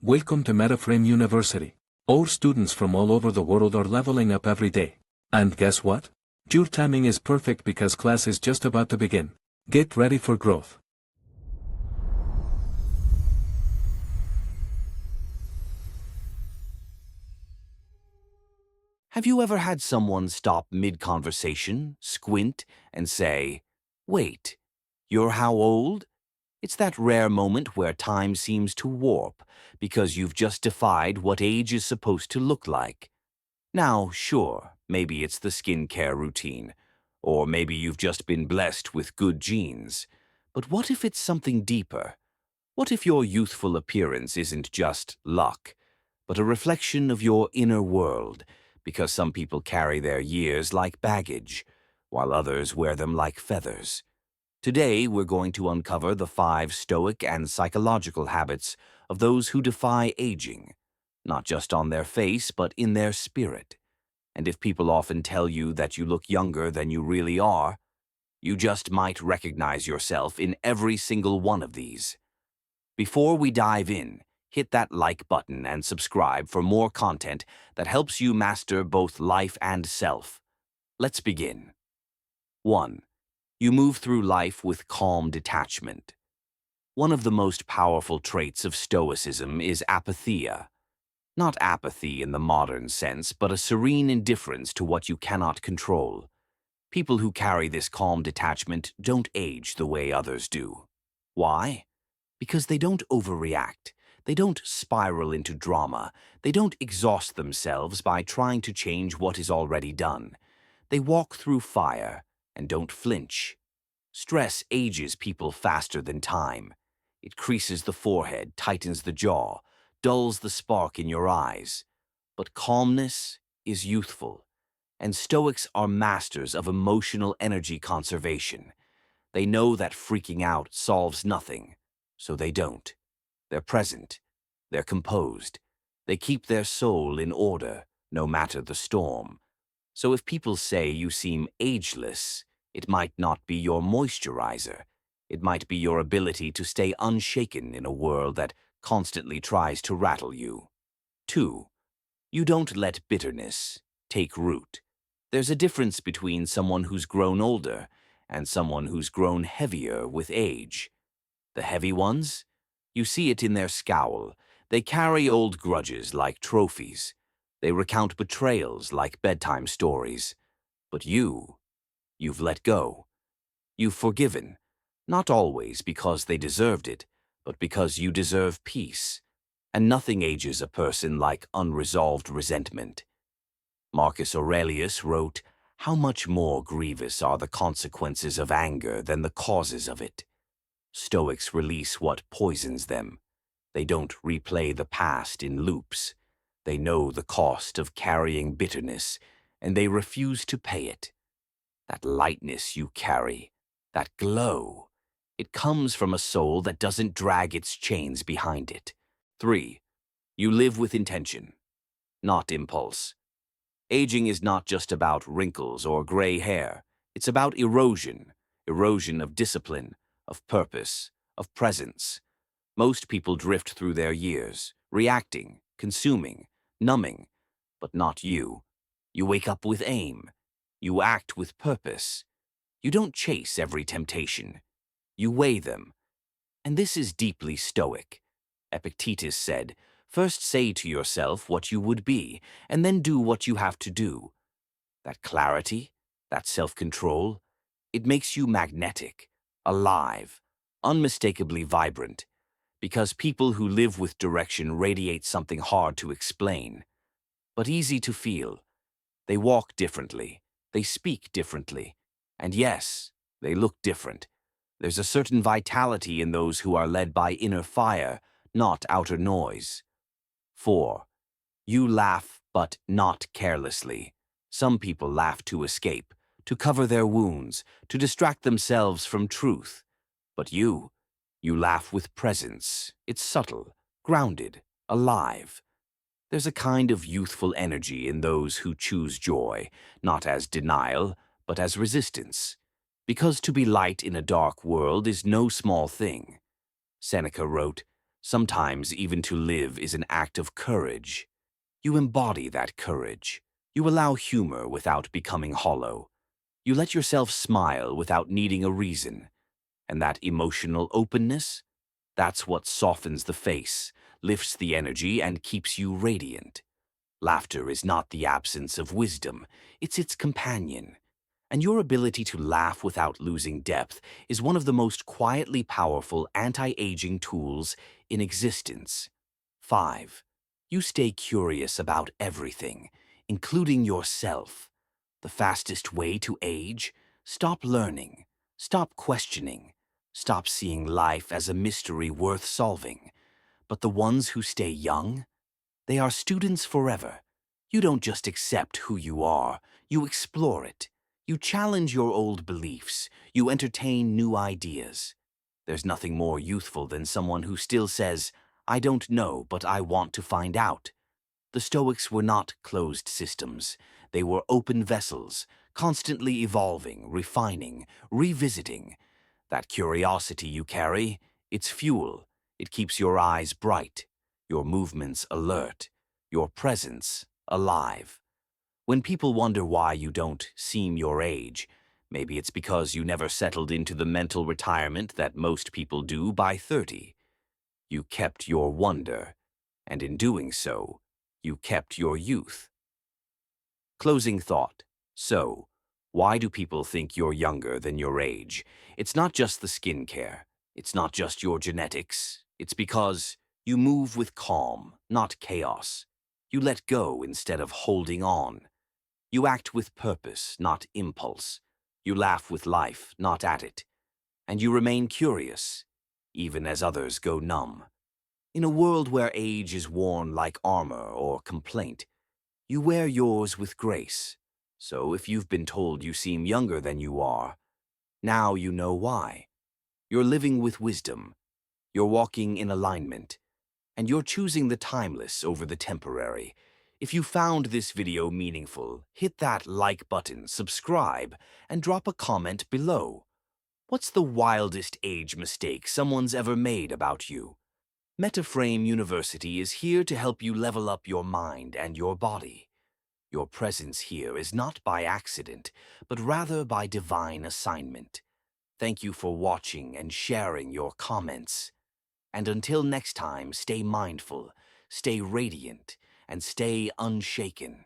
Welcome to Metaframe University. Our students from all over the world are leveling up every day. And guess what? Your timing is perfect because class is just about to begin. Get ready for growth. Have you ever had someone stop mid-conversation, squint, and say, "Wait, you're how old?" It's that rare moment where time seems to warp because you've just defied what age is supposed to look like. Now, sure, maybe it's the skincare routine, or maybe you've just been blessed with good genes. But what if it's something deeper? What if your youthful appearance isn't just luck, but a reflection of your inner world, because some people carry their years like baggage, while others wear them like feathers? Today, we're going to uncover the 5 Stoic and psychological habits of those who defy aging, not just on their face, but in their spirit. And if people often tell you that you look younger than you really are, you just might recognize yourself in every single one of these. Before we dive in, hit that like button and subscribe for more content that helps you master both life and self. Let's begin. 1. You move through life with calm detachment. One of the most powerful traits of Stoicism is apatheia. Not apathy in the modern sense, but a serene indifference to what you cannot control. People who carry this calm detachment don't age the way others do. Why? Because they don't overreact. They don't spiral into drama. They don't exhaust themselves by trying to change what is already done. They walk through fire and don't flinch. Stress ages people faster than time. It creases the forehead, tightens the jaw, dulls the spark in your eyes. But calmness is youthful, and Stoics are masters of emotional energy conservation. They know that freaking out solves nothing, so they don't. They're present. They're composed. They keep their soul in order, no matter the storm. So if people say you seem ageless, it might not be your moisturizer. It might be your ability to stay unshaken in a world that constantly tries to rattle you. 2. You don't let bitterness take root. There's a difference between someone who's grown older and someone who's grown heavier with age. The heavy ones? You see it in their scowl. They carry old grudges like trophies. They recount betrayals like bedtime stories. But you've let go. You've forgiven, not always because they deserved it, but because you deserve peace. And nothing ages a person like unresolved resentment. Marcus Aurelius wrote, "How much more grievous are the consequences of anger than the causes of it?" Stoics release what poisons them. They don't replay the past in loops. They know the cost of carrying bitterness, and they refuse to pay it. That lightness you carry, that glow, it comes from a soul that doesn't drag its chains behind it. 3. You live with intention, not impulse. Aging is not just about wrinkles or gray hair. It's about erosion of discipline, of purpose, of presence. Most people drift through their years, reacting, consuming, numbing, but not you. You wake up with aim. You act with purpose. You don't chase every temptation. You weigh them. And this is deeply Stoic. Epictetus said, "First say to yourself what you would be, and then do what you have to do." That clarity, that self-control, it makes you magnetic, alive, unmistakably vibrant, because people who live with direction radiate something hard to explain, but easy to feel. They walk differently, they speak differently, and yes, they look different. There's a certain vitality in those who are led by inner fire, not outer noise. 4. You laugh, but not carelessly. Some people laugh to escape, to cover their wounds, to distract themselves from truth. But you laugh with presence. It's subtle, grounded, alive. There's a kind of youthful energy in those who choose joy, not as denial, but as resistance. Because to be light in a dark world is no small thing. Seneca wrote, Sometimes even to live is an act of courage. You embody that courage. You allow humor without becoming hollow. You let yourself smile without needing a reason. And that emotional openness, that's what softens the face, lifts the energy, and keeps you radiant. Laughter is not the absence of wisdom, it's its companion. And your ability to laugh without losing depth is one of the most quietly powerful anti-aging tools in existence. 5. You stay curious about everything, including yourself. The fastest way to age? Stop learning. Stop questioning. Stop seeing life as a mystery worth solving. But the ones who stay young? They are students forever. You don't just accept who you are, you explore it. You challenge your old beliefs. You entertain new ideas. There's nothing more youthful than someone who still says, I don't know, but I want to find out. The Stoics were not closed systems. They were open vessels, constantly evolving, refining, revisiting. That curiosity you carry, it's fuel. It keeps your eyes bright, your movements alert, your presence alive. When people wonder why you don't seem your age, maybe it's because you never settled into the mental retirement that most people do by 30. You kept your wonder, and in doing so, you kept your youth. Closing thought. So, why do people think you're younger than your age? It's not just the skincare. It's not just your genetics. It's because you move with calm, not chaos. You let go instead of holding on. You act with purpose, not impulse. You laugh with life, not at it. And you remain curious, even as others go numb. In a world where age is worn like armor or complaint, you wear yours with grace. So if you've been told you seem younger than you are, now you know why. You're living with wisdom. You're walking in alignment. And you're choosing the timeless over the temporary. If you found this video meaningful, hit that like button, subscribe, and drop a comment below. What's the wildest age mistake someone's ever made about you? Metaframe University is here to help you level up your mind and your body. Your presence here is not by accident, but rather by divine assignment. Thank you for watching and sharing your comments. And until next time, stay mindful, stay radiant, and stay unshaken.